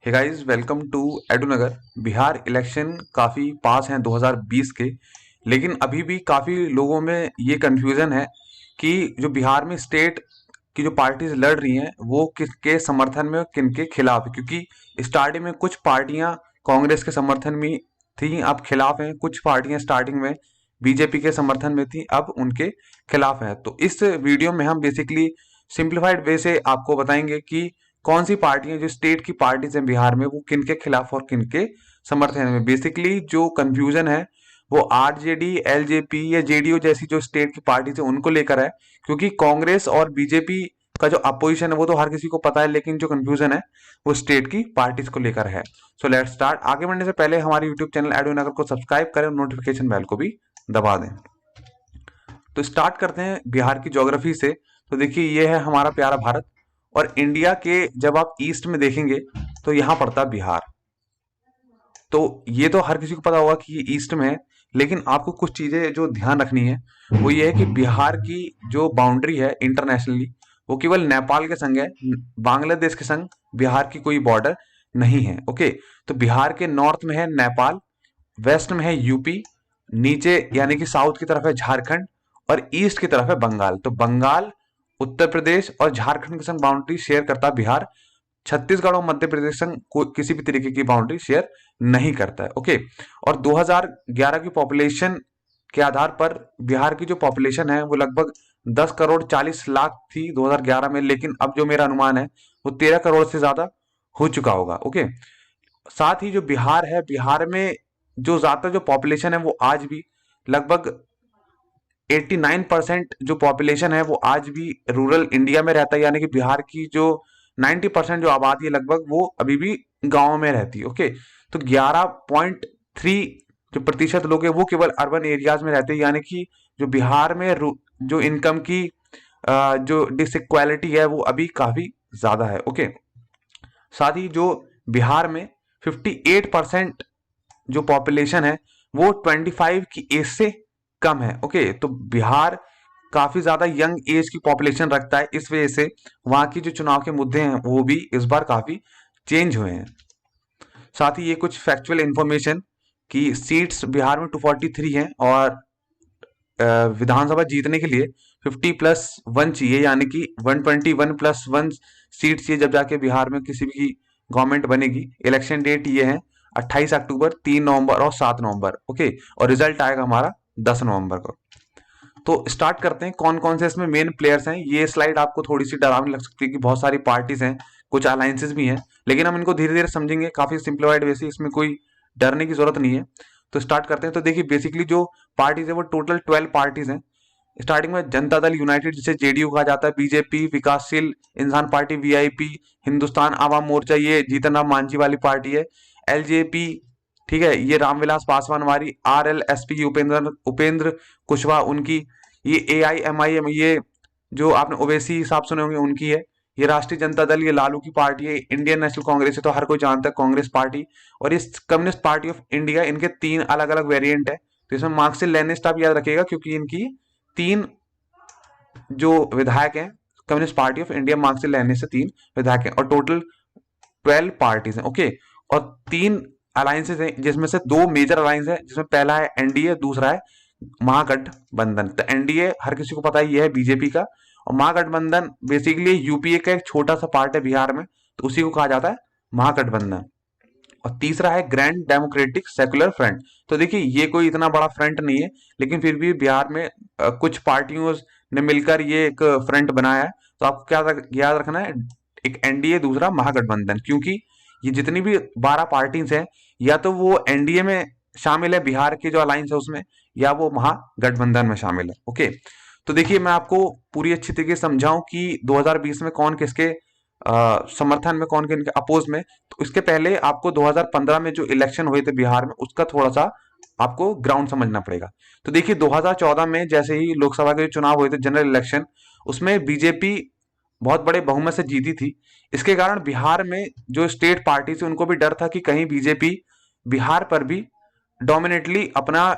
Hey guys, welcome to Edunagar. Bihar election काफ़ी पास हैं 2020 के। लेकिन अभी भी काफ़ी लोगों में ये कन्फ्यूज़न है कि जो बिहार में स्टेट की जो पार्टीज लड़ रही हैं वो किसके समर्थन में और किनके खिलाफ है। क्योंकि स्टार्टिंग में कुछ पार्टियां कांग्रेस के समर्थन में थी, अब खिलाफ हैं। कुछ पार्टियां स्टार्टिंग में बीजेपी के समर्थन में थी, अब उनके खिलाफ हैं। तो इस वीडियो में हम बेसिकली सिंप्लीफाइड वे से आपको बताएंगे कि कौन सी पार्टियां जो स्टेट की पार्टीज हैं बिहार में वो किनके खिलाफ और किनके समर्थन में। बेसिकली जो कंफ्यूजन है वो आरजेडी, एलजेपी या जेडीयू जैसी जो स्टेट की पार्टीज है उनको लेकर है। क्योंकि कांग्रेस और बीजेपी का जो अपोजिशन है वो तो हर किसी को पता है, लेकिन जो कंफ्यूजन है वो स्टेट की पार्टीज को लेकर है। So let's start. आगे बढ़ने से पहले हमारे यूट्यूब चैनल एडोनगर को सब्सक्राइब करें और नोटिफिकेशन बेल को भी दबा दें। तो स्टार्ट करते हैं बिहार की ज्योग्राफी से। तो देखिए, ये है हमारा प्यारा भारत, और इंडिया के जब आप ईस्ट में देखेंगे तो यहां पड़ता है बिहार। तो ये तो हर किसी को पता होगा कि ये ईस्ट में है, लेकिन आपको कुछ चीजें जो ध्यान रखनी है वो ये है कि बिहार की जो बाउंड्री है इंटरनेशनली वो केवल नेपाल के संग है, बांग्लादेश के संग बिहार की कोई बॉर्डर नहीं है। ओके, तो बिहार के नॉर्थ में है नेपाल, वेस्ट में है यूपी, नीचे यानी कि साउथ की तरफ है झारखंड, और ईस्ट की तरफ है बंगाल। तो बंगाल, उत्तर प्रदेश और झारखंड के संग बाउंड्री शेयर करता है बिहार। छत्तीसगढ़ और मध्य प्रदेश संग किसी भी तरीके की बाउंड्री शेयर नहीं करता है। ओके, और 2011 की पॉपुलेशन के आधार पर बिहार की जो पॉपुलेशन है वो लगभग 10 करोड़ 40 लाख थी 2011 में, लेकिन अब जो मेरा अनुमान है वो 13 करोड़ से ज्यादा हो चुका होगा। ओके, साथ ही जो बिहार है, बिहार में जो ज्यादातर जो पॉपुलेशन है वो आज भी लगभग 89% जो पॉपुलेशन है वो आज भी रूरल इंडिया में रहता है। यानी कि बिहार की जो 90% जो आबादी है लगभग वो अभी भी गांव में रहती है। ओके, तो 11.3 जो प्रतिशत लोग हैं वो केवल अर्बन एरियाज में रहते हैं। यानी कि जो बिहार में जो इनकम की जो डिसइक्वालिटी है वो अभी काफी ज्यादा है। ओके, साथ ही जो बिहार में 58% जो पॉपुलेशन है वो 25 की एज से कम है। ओके, तो बिहार काफी ज्यादा यंग एज की पॉपुलेशन रखता है, इस वजह से वहां की जो चुनाव के मुद्दे हैं वो भी इस बार काफी चेंज हुए हैं। साथ ही ये कुछ फैक्चुअल इंफॉर्मेशन कि सीट्स बिहार में 243 हैं, और विधानसभा जीतने के लिए 50+1 चाहिए, यानी कि 121+1 सीट चाहिए जब जाके बिहार में किसी भी गवर्नमेंट बनेगी। इलेक्शन डेट ये है 28 अक्टूबर, 3 नवंबर और 7 नवंबर। ओके, और रिजल्ट आएगा हमारा 10 नवंबर को। तो स्टार्ट करते हैं कौन कौन से इसमें मेन प्लेयर्स हैं। ये स्लाइड आपको थोड़ी सी डरावनी लग सकती है कि बहुत सारी पार्टीज हैं, कुछ अलायंसेस भी हैं, लेकिन हम इनको धीरे धीरे समझेंगे काफी सिंप्लीफाइड वैसे, इसमें कोई डरने की जरूरत नहीं है। तो स्टार्ट करते हैं। तो देखिए, बेसिकली जो पार्टीज है वो टोटल 12 पार्टीज हैं। स्टार्टिंग में जनता दल यूनाइटेड, जिसे जेडीयू कहा जाता है, बीजेपी, विकासशील इंसान पार्टी वीआईपी, हिंदुस्तान आवाम मोर्चा, ये जीतन राम मांझी वाली पार्टी है, एलजेपी, ठीक है, ये रामविलास पासवान हमारी, आरएलएसपी उपेंद्र उपेंद्र कुशवाहा उनकी, ये एआईएमआईएम, ये जो आपने ओवैसी साहब सुने होंगे उनकी है, ये राष्ट्रीय जनता दल, ये लालू की पार्टी है, इंडियन नेशनल कांग्रेस है तो हर कोई जानता है कांग्रेस पार्टी, और इस कम्युनिस्ट पार्टी ऑफ इंडिया, इनके 3 अलग अलग वेरिएंट है। तो इसमें मार्क्सिस्ट लेनिनिस्ट आप याद रखिएगा, क्योंकि इनकी 3 जो विधायक हैं, communist party of India Marxist Leninist से 3 विधायक हैं, और टोटल 12 पार्टीज हैं। ओके, और 3 अलायंसेज हैं, जिसमें से 2 मेजर अलायंस है, जिसमें पहला है एनडीए, दूसरा है महागठबंधन। तो एनडीए हर किसी को पता ही है बीजेपी का, और महागठबंधन बेसिकली यूपीए का एक छोटा सा पार्ट है बिहार में, तो उसी को कहा जाता है महागठबंधन। और तीसरा है ग्रैंड डेमोक्रेटिक सेकुलर फ्रंट। तो देखिए, ये कोई इतना बड़ा फ्रंट नहीं है, लेकिन फिर भी बिहार में कुछ पार्टियों ने मिलकर ये एक फ्रंट बनाया है। तो आपको क्या याद रखना है, एक एनडीए, दूसरा महागठबंधन, क्योंकि ये जितनी भी 12 पार्टीज हैं या तो वो एनडीए में शामिल है बिहार के जो अलायंस है उसमें, या वो महागठबंधन में शामिल है। ओके, तो देखिए, मैं आपको पूरी अच्छी तरीके से समझाऊं कि 2020 में कौन किसके समर्थन में, कौन किनके अपोज में। तो इसके पहले आपको 2015 में जो इलेक्शन हुए थे बिहार में उसका थोड़ा सा आपको ग्राउंड समझना पड़ेगा। तो देखिए, 2014 में जैसे ही लोकसभा के चुनाव हुए थे, जनरल इलेक्शन, उसमें बीजेपी बहुत बड़े बहुमत से जीती थी। इसके कारण बिहार में जो स्टेट पार्टी थी उनको भी डर था कि कहीं बीजेपी बिहार पर भी डोमिनेटली अपना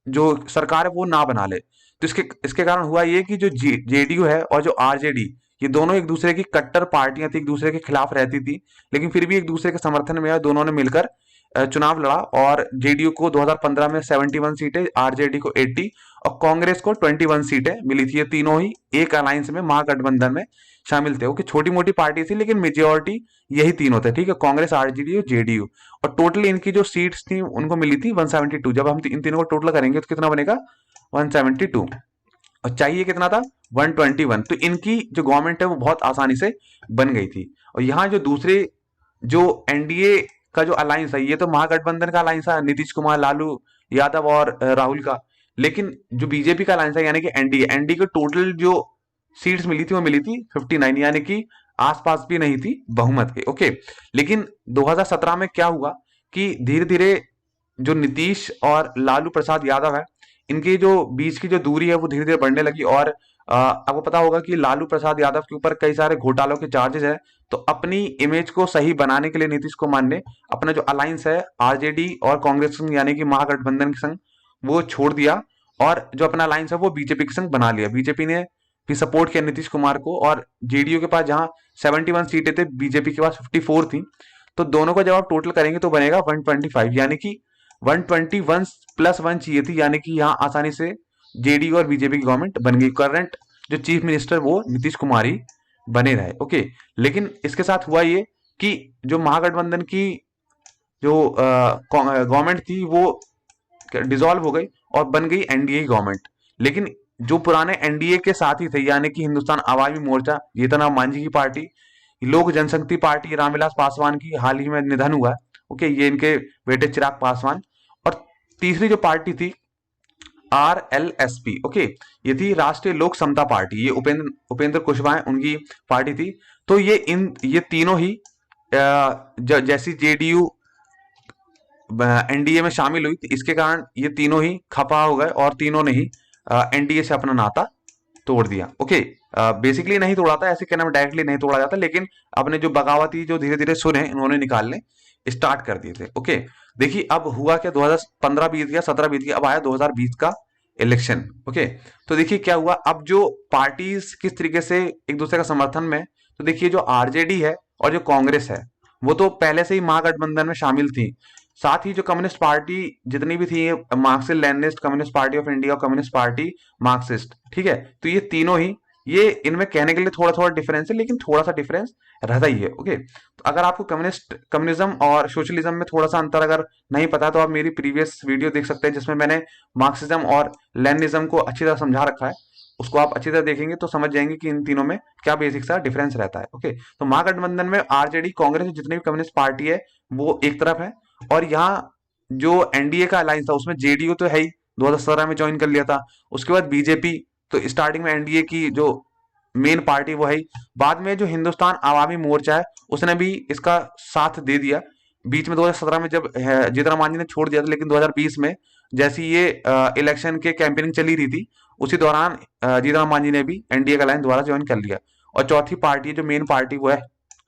जो सरकार है वो ना बना ले। तो इसके इसके कारण हुआ ये कि जो जेडीयू है और जो आरजेडी, ये दोनों एक दूसरे की कट्टर पार्टियां थी, एक दूसरे के खिलाफ रहती थी, लेकिन फिर भी एक दूसरे के समर्थन में दोनों ने मिलकर चुनाव लड़ा और जेडीयू को 2015 में 71 सीटें, आरजेडी को 80 और कांग्रेस को 21 सीटें मिली थी। ये तीनों ही एक अलायंस में, महागठबंधन में शामिल थे। ओके, छोटी मोटी पार्टी थी लेकिन मेजोरिटी यही तीनों थे, ठीक है, कांग्रेस, आरजेडी और जेडीयू। और टोटल इनकी जो सीट्स थी उनको मिली थी 172। जब हम इन तीनों को टोटल करेंगे तो कितना बनेगा? 172। और चाहिए कितना था? 121। तो इनकी जो गवर्नमेंट है वो बहुत आसानी से बन गई थी। और यहाँ जो दूसरे जो एनडीए का जो अलायंस है, ये तो महागठबंधन का अलायंस है, नीतीश कुमार, लालू यादव और राहुल का। लेकिन जो बीजेपी का अलायंस है यानी कि एनडीए, एनडीए को टोटल जो सीट्स मिली थी वो मिली थी 59, यानी कि आसपास भी नहीं थी बहुमत के। ओके, लेकिन 2017 में क्या हुआ कि धीरे धीरे जो नीतीश और लालू प्रसाद यादव है, इनके जो बीच की जो दूरी है वो धीरे धीरे बढ़ने लगी। और आपको पता होगा कि लालू प्रसाद यादव के ऊपर कई सारे घोटालों के चार्जेस है। तो अपनी इमेज को सही बनाने के लिए नीतीश कुमार ने अपना जो अलायंस है आरजेडी और कांग्रेस संग यानी कि महागठबंधन के संग वो छोड़ दिया और जो अपना अलायंस है वो बीजेपी के संग बना लिया। बीजेपी ने भी सपोर्ट किया नीतीश कुमार को और जेडीयू के पास जहां 71 सीटें थे, बीजेपी के पास 54 थी। तो दोनों का जब आप टोटल करेंगे तो बनेगा 125, यानी कि 121 प्लस 1 चाहिए थी, यानी कि यहाँ आसानी से जेडीयू और बीजेपी की गवर्नमेंट बन गई। करंट जो चीफ मिनिस्टर वो नीतीश कुमार ही बने रहे। ओके, लेकिन इसके साथ हुआ ये कि जो महागठबंधन की जो गवर्नमेंट थी वो डिसॉल्व हो गई और बन गई एनडीए की गवर्नमेंट। लेकिन जो पुराने एनडीए के साथी थे यानी कि हिंदुस्तान आवामी मोर्चा, जीतन मांझी की पार्टी, लोक जनशक्ति पार्टी रामविलास पासवान की हाल ही में निधन हुआ है। ओके, ये इनके बेटे चिराग पासवान। और तीसरी जो पार्टी थी आरएलएसपी, ओके, ये थी राष्ट्रीय लोक समता पार्टी, ये उपेंद्र कुशवाहा उनकी पार्टी थी। तो ये तीनों ही जैसी जेडीयू एनडीए में शामिल हुई थी, इसके कारण ये तीनों ही खपा हो गए और तीनों ने ही एनडीए से अपना नाता तोड़ दिया। ओके, बेसिकली नहीं तोड़ा था, ऐसे कहना में डायरेक्टली नहीं तोड़ा जाता, लेकिन अपने जो बगावती जो धीरे धीरे सुर हैं इन्होंने निकालने स्टार्ट कर दिए थे। ओके, देखिए अब हुआ क्या, 2015 बीत गया, 17 बीत गया, अब आया 2020 का इलेक्शन। ओके, तो देखिए क्या हुआ, अब जो पार्टीज किस तरीके से एक दूसरे का समर्थन में, तो देखिए जो आरजेडी है और जो कांग्रेस है वो तो पहले से ही महागठबंधन में शामिल थी। साथ ही जो कम्युनिस्ट पार्टी जितनी भी थी, Marxist Leninist, communist party of India और कम्युनिस्ट पार्टी मार्क्सिस्ट, ठीक है, तो ये तीनों ही, ये इनमें कहने के लिए थोड़ा थोड़ा डिफरेंस है लेकिन थोड़ा सा डिफरेंस रहता ही है। ओके, तो अगर आपको कम्युनिज्म और सोशलिज्म में थोड़ा सा अंतर अगर नहीं पता तो आप मेरी प्रीवियस वीडियो देख सकते हैं जिसमें मैंने मार्क्सिज्म और लेनिनिज्म को अच्छी तरह समझा रखा है। उसको आप अच्छी तरह देखेंगे तो समझ जाएंगे कि इन तीनों में क्या बेसिक सा डिफरेंस रहता है। ओके, तो महागठबंधन में आरजेडी, कांग्रेस, जितनी भी कम्युनिस्ट पार्टी है वो एक तरफ है और यहाँ जो एनडीए का अलायंस था उसमें जेडीयू तो है ही, 2017 में ज्वाइन कर लिया था। उसके बाद बीजेपी, तो स्टार्टिंग में एनडीए की जो मेन पार्टी वो है ही। बाद में जो हिंदुस्तान आवामी मोर्चा है उसने भी इसका साथ दे दिया। बीच में 2017 में जब जीतन राम मांझी ने छोड़ दिया था, लेकिन 2020 में जैसी ये इलेक्शन के कैंपेनिंग चली रही थी उसी दौरान जीतन राम मांझी ने भी एनडीए का लाइन दोबारा ज्वाइन कर लिया। और चौथी पार्टी जो मेन पार्टी वो है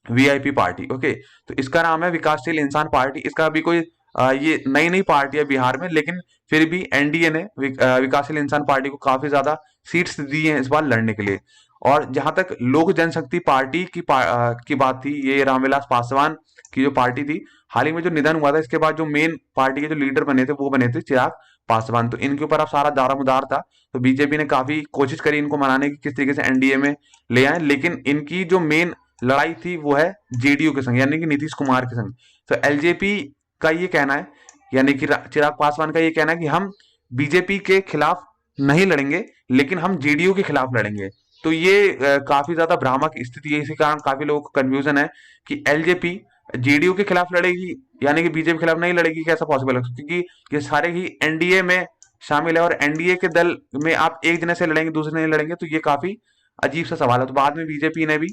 वीआईपी पार्टी। ओके, तो इसका नाम है विकासशील इंसान पार्टी। इसका भी कोई ये नई नई पार्टी है बिहार में, लेकिन फिर भी एनडीए ने विकासशील इंसान पार्टी को काफी ज्यादा सीट्स दी हैं इस बार लड़ने के लिए। और जहां तक लोक जनशक्ति पार्टी की बात थी, ये रामविलास पासवान की जो पार्टी थी, हाल ही में जो निधन हुआ था इसके बाद जो मेन पार्टी के जो लीडर बने थे वो बने थे चिराग पासवान। तो इनके ऊपर अब सारा दारोमदार था। तो बीजेपी ने काफी कोशिश करी इनको मनाने की किस तरीके से एनडीए में ले आए, लेकिन इनकी जो मेन लड़ाई थी वो है जेडीयू के संग यानी कि नीतीश कुमार के संग। तो एलजेपी का ये कहना है, यानी कि चिराग पासवान का ये कहना है कि हम बीजेपी के खिलाफ नहीं लड़ेंगे लेकिन हम जेडीयू के खिलाफ लड़ेंगे। तो ये काफी ज्यादा भ्रामक स्थिति है। इसी कारण काफी लोगों को कंफ्यूजन है कि एलजेपी जेडीयू के खिलाफ लड़ेगी यानी कि बीजेपी के खिलाफ नहीं लड़ेगी, कैसा पॉसिबल है, क्योंकि ये सारे ही एनडीए में शामिल है और एनडीए के दल में आप एक जने से लड़ेंगे दूसरे नहीं लड़ेंगे, तो ये काफी अजीब सा सवाल है। तो बाद में बीजेपी ने भी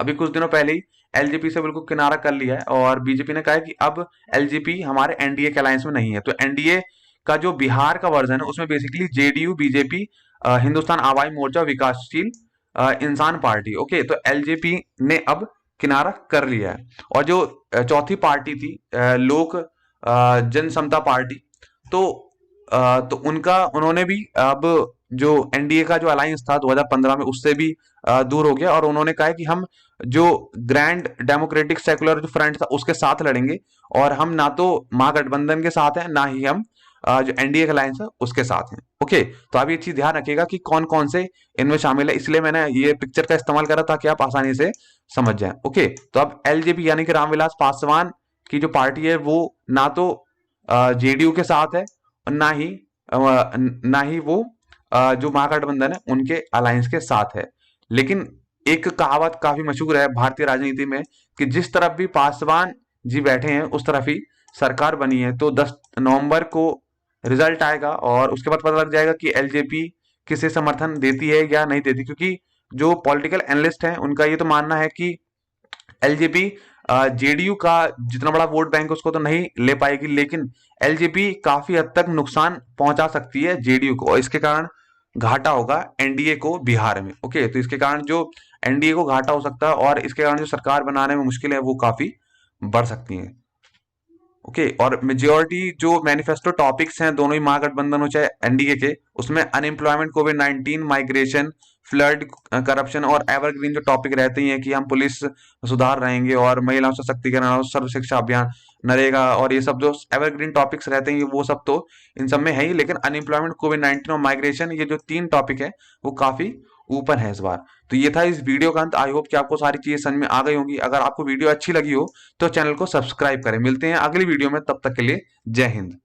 अभी कुछ दिनों पहले ही एलजेपी से बिल्कुल किनारा कर लिया है और बीजेपी ने कहा है कि अब एलजेपी हमारे एनडीए के अलायंस में नहीं है। तो एनडीए का जो बिहार का वर्जन है उसमें basically JDU, BJP, Hindustani Awami Morcha, Vikassheel Insaan party. Okay, तो एलजेपी ने अब किनारा कर लिया है। और जो चौथी पार्टी थी लोक जन समता पार्टी, तो उन्होंने भी अब जो एनडीए का जो अलायंस था 2015 में उससे भी दूर हो गया, और उन्होंने कहा है कि हम जो ग्रैंड डेमोक्रेटिक सेकुलर जो फ्रंट था उसके साथ लड़ेंगे, और हम ना तो महागठबंधन के साथ हैं ना ही हम जो एनडीए का अलायंस है उसके साथ हैं। ओके, तो आप ये चीज ध्यान रखिएगा कि कौन कौन से इनमें शामिल है, इसलिए मैंने ये पिक्चर का इस्तेमाल करा ताकि आप आसानी से समझ जाएं। ओके, तो अब एलजेपी यानी कि रामविलास पासवान की जो पार्टी है वो ना तो जेडीयू के साथ है और ना ही वो जो महागठबंधन है उनके अलायंस के साथ है। लेकिन एक कहावत काफी मशहूर है भारतीय राजनीति में कि जिस तरफ भी पासवान जी बैठे हैं उस तरफ ही सरकार बनी है। तो 10 नवंबर को रिजल्ट आएगा और उसके बाद पता लग जाएगा कि एलजेपी किसे समर्थन देती है या नहीं देती, क्योंकि जो पॉलिटिकल एनालिस्ट हैं उनका ये तो मानना है कि एलजेपी जेडीयू का जितना बड़ा वोट बैंक है उसको तो नहीं ले पाएगी, लेकिन एलजेपी काफी हद तक नुकसान पहुंचा सकती है जेडीयू को, और इसके कारण घाटा होगा एनडीए को बिहार में। ओके, तो इसके कारण जो एनडीए को घाटा हो सकता है और इसके कारण जो सरकार बनाने में मुश्किल है वो काफी बढ़ सकती है। ओके, और मेजोरिटी जो मैनिफेस्टो टॉपिक्स हैं दोनों ही महागठबंधन हो चाहे एनडीए के, उसमें अनएम्प्लॉयमेंट, कोविड-19, माइग्रेशन, फ्लड, करप्शन और एवरग्रीन जो टॉपिक रहते हैं कि हम पुलिस सुधार रहेंगे और महिलाओं सशक्तिकरण और सर्व शिक्षा अभियान, नरेगा और ये सब जो एवरग्रीन टॉपिक्स रहते हैं वो सब तो इन सब में है ही, लेकिन अनएम्प्लॉयमेंट, कोविड-19 और माइग्रेशन ये जो 3 टॉपिक है वो काफी ऊपर है इस बार। तो ये था इस वीडियो का अंत। आई होप कि आपको सारी चीजें समझ में आ गई होंगी। अगर आपको वीडियो अच्छी लगी हो तो चैनल को सब्सक्राइब करें। मिलते हैं अगली वीडियो में, तब तक के लिए जय हिंद।